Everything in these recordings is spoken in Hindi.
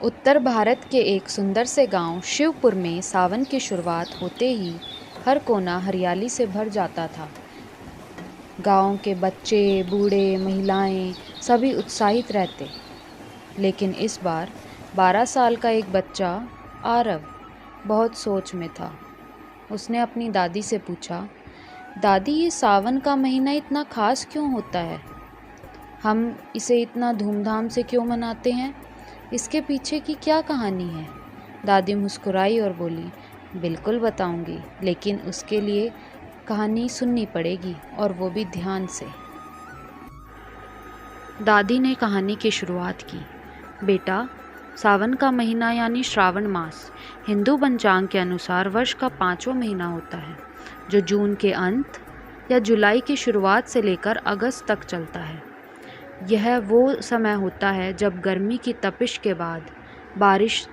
उत्तर भारत के एक सुंदर से गांव शिवपुर में सावन की शुरुआत होते ही हर कोना हरियाली से भर जाता था। गांव के बच्चे, बूढ़े, महिलाएं सभी उत्साहित रहते। लेकिन इस बार 12 साल का एक बच्चा आरव बहुत सोच में था। उसने अपनी दादी से पूछा, दादी ये सावन का महीना इतना खास क्यों होता है? हम इसे इतना धूमधाम से क्यों मनाते हैं? इसके पीछे की क्या कहानी है? दादी मुस्कुराई और बोली, बिल्कुल बताऊंगी, लेकिन उसके लिए कहानी सुननी पड़ेगी और वो भी ध्यान से। दादी ने कहानी की शुरुआत की। बेटा, सावन का महीना यानी श्रावण मास हिंदू पंचांग के अनुसार वर्ष का 5वां महीना होता है, जो जून के अंत या जुलाई की शुरुआत से लेकर अगस्त तक चलता है। यह वो समय होता है जब गर्मी की तपिश के बाद बारिश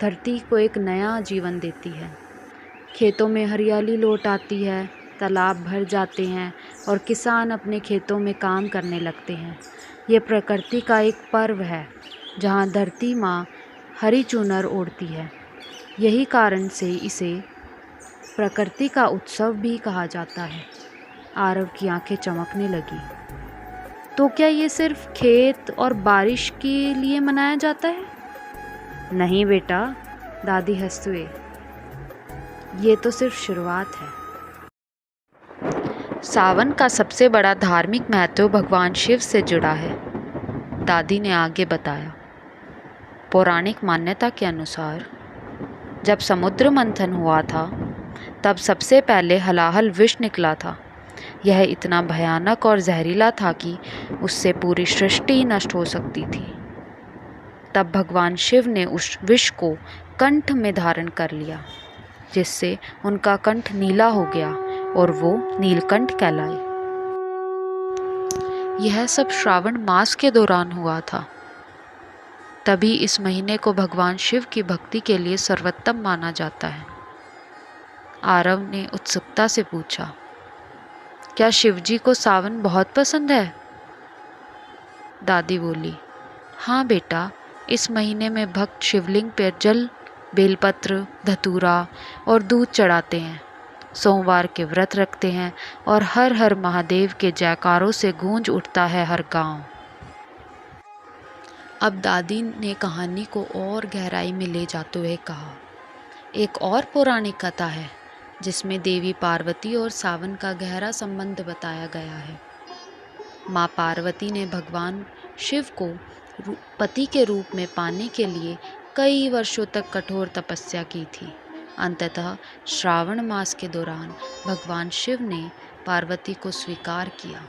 धरती को एक नया जीवन देती है। खेतों में हरियाली लौट आती है, तालाब भर जाते हैं और किसान अपने खेतों में काम करने लगते हैं। ये प्रकृति का एक पर्व है जहाँ धरती माँ हरी चूनर ओढ़ती है। यही कारण से इसे प्रकृति का उत्सव भी कहा जाता है। आरव की आंखें चमकने लगी। तो क्या ये सिर्फ खेत और बारिश के लिए मनाया जाता है? नहीं बेटा, दादी हंसते हुए, ये तो सिर्फ शुरुआत है। सावन का सबसे बड़ा धार्मिक महत्व भगवान शिव से जुड़ा है, दादी ने आगे बताया। पौराणिक मान्यता के अनुसार जब समुद्र मंथन हुआ था, तब सबसे पहले हलाहल विष निकला था। यह इतना भयानक और जहरीला था कि उससे पूरी सृष्टि नष्ट हो सकती थी। तब भगवान शिव ने उस विष को कंठ में धारण कर लिया, जिससे उनका कंठ नीला हो गया और वो नीलकंठ कहलाए। यह सब श्रावण मास के दौरान हुआ था। तभी इस महीने को भगवान शिव की भक्ति के लिए सर्वोत्तम माना जाता है। आरव ने उत्सुकता से पूछा, क्या शिवजी को सावन बहुत पसंद है? दादी बोली, हाँ बेटा, इस महीने में भक्त शिवलिंग पर जल, बेलपत्र, धतूरा और दूध चढ़ाते हैं, सोमवार के व्रत रखते हैं और हर हर महादेव के जयकारों से गूंज उठता है हर गांव। अब दादी ने कहानी को और गहराई में ले जाते हुए कहा, एक और पौराणिक कथा है जिसमें देवी पार्वती और सावन का गहरा संबंध बताया गया है। माँ पार्वती ने भगवान शिव को पति के रूप में पाने के लिए कई वर्षों तक कठोर तपस्या की थी। अंततः श्रावण मास के दौरान भगवान शिव ने पार्वती को स्वीकार किया।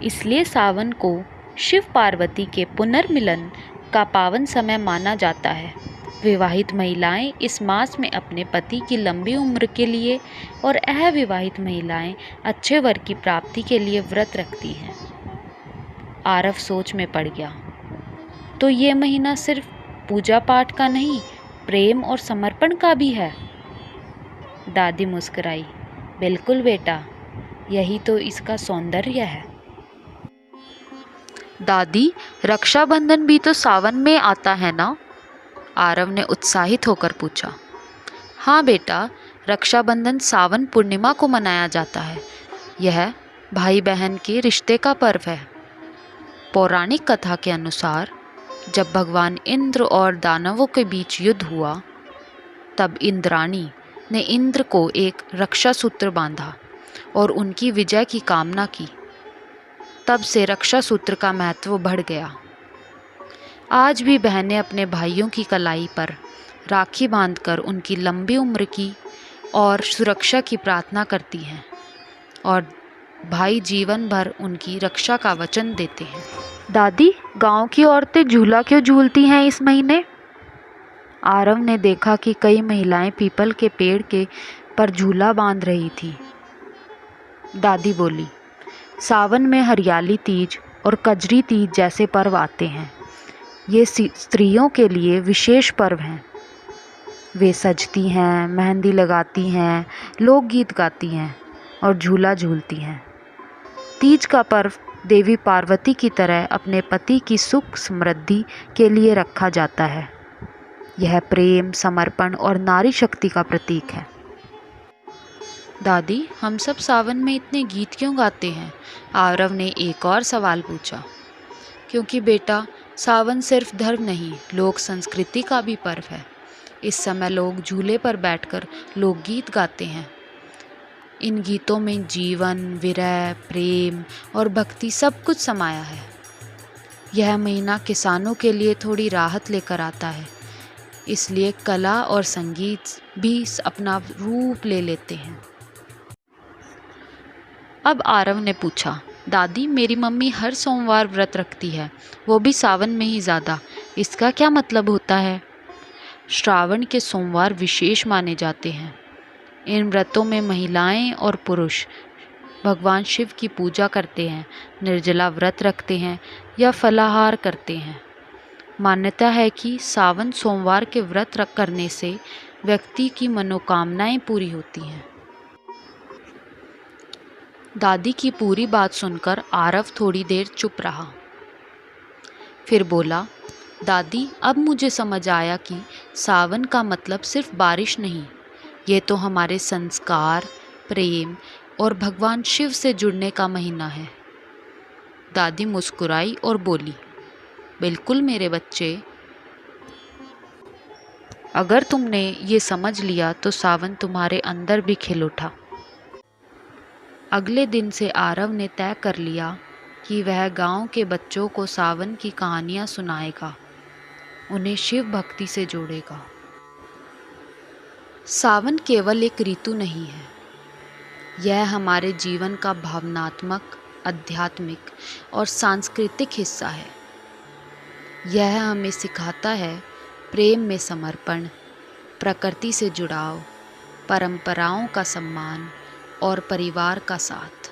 इसलिए सावन को शिव पार्वती के पुनर्मिलन का पावन समय माना जाता है। विवाहित महिलाएं इस मास में अपने पति की लंबी उम्र के लिए और अविवाहित महिलाएं अच्छे वर की प्राप्ति के लिए व्रत रखती हैं। आरव सोच में पड़ गया। तो ये महीना सिर्फ पूजा पाठ का नहीं, प्रेम और समर्पण का भी है। दादी मुस्कुराई, बिल्कुल बेटा, यही तो इसका सौंदर्य है। दादी, रक्षाबंधन भी तो सावन में आता है ना? आरव ने उत्साहित होकर पूछा। हाँ बेटा, रक्षाबंधन सावन पूर्णिमा को मनाया जाता है। यह भाई बहन के रिश्ते का पर्व है। पौराणिक कथा के अनुसार जब भगवान इंद्र और दानवों के बीच युद्ध हुआ, तब इंद्राणी ने इंद्र को एक रक्षा सूत्र बांधा और उनकी विजय की कामना की। तब से रक्षा सूत्र का महत्व बढ़ गया। आज भी बहनें अपने भाइयों की कलाई पर राखी बांधकर उनकी लंबी उम्र की और सुरक्षा की प्रार्थना करती हैं और भाई जीवन भर उनकी रक्षा का वचन देते हैं। दादी, गांव की औरतें झूला क्यों झूलती हैं इस महीने? आरव ने देखा कि कई महिलाएं पीपल के पेड़ के पर झूला बांध रही थी। दादी बोली, सावन में हरियाली तीज और कजरी तीज जैसे पर्व आते हैं। ये स्त्रियों के लिए विशेष पर्व हैं। वे सजती हैं, मेहंदी लगाती हैं, लोकगीत गाती हैं और झूला झूलती हैं। तीज का पर्व देवी पार्वती की तरह अपने पति की सुख समृद्धि के लिए रखा जाता है। यह प्रेम, समर्पण और नारी शक्ति का प्रतीक है। दादी, हम सब सावन में इतने गीत क्यों गाते हैं? आरव ने एक और सवाल पूछा। क्योंकि बेटा, सावन सिर्फ धर्म नहीं, लोक संस्कृति का भी पर्व है। इस समय लोग झूले पर बैठकर लोकगीत गाते हैं। इन गीतों में जीवन, विरह, प्रेम और भक्ति सब कुछ समाया है। यह महीना किसानों के लिए थोड़ी राहत लेकर आता है, इसलिए कला और संगीत भी अपना रूप ले लेते हैं। अब आरव ने पूछा, दादी, मेरी मम्मी हर सोमवार व्रत रखती है, वो भी सावन में ही ज़्यादा। इसका क्या मतलब होता है? श्रावण के सोमवार विशेष माने जाते हैं। इन व्रतों में महिलाएं और पुरुष भगवान शिव की पूजा करते हैं, निर्जला व्रत रखते हैं या फलाहार करते हैं। मान्यता है कि सावन सोमवार के व्रत करने से व्यक्ति की मनोकामनाएं पूरी होती हैं। दादी की पूरी बात सुनकर आरव थोड़ी देर चुप रहा। फिर बोला, दादी, अब मुझे समझ आया कि सावन का मतलब सिर्फ बारिश नहीं, ये तो हमारे संस्कार, प्रेम और भगवान शिव से जुड़ने का महीना है। दादी मुस्कुराई और बोली, बिल्कुल मेरे बच्चे, अगर तुमने ये समझ लिया तो सावन तुम्हारे अंदर भी खिल उठा। अगले दिन से आरव ने तय कर लिया कि वह गांव के बच्चों को सावन की कहानियां सुनाएगा, उन्हें शिव भक्ति से जोड़ेगा। सावन केवल एक ऋतु नहीं है, यह हमारे जीवन का भावनात्मक, आध्यात्मिक और सांस्कृतिक हिस्सा है। यह हमें सिखाता है प्रेम में समर्पण, प्रकृति से जुड़ाव, परंपराओं का सम्मान और परिवार का साथ।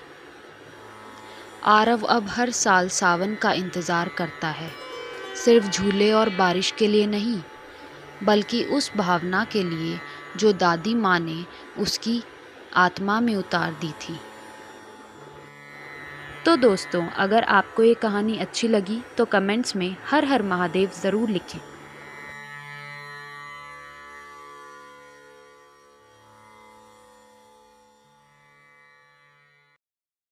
आरव अब हर साल सावन का इंतज़ार करता है, सिर्फ झूले और बारिश के लिए नहीं, बल्कि उस भावना के लिए जो दादी माँ ने उसकी आत्मा में उतार दी थी। तो दोस्तों, अगर आपको ये कहानी अच्छी लगी तो कमेंट्स में हर हर महादेव ज़रूर लिखें।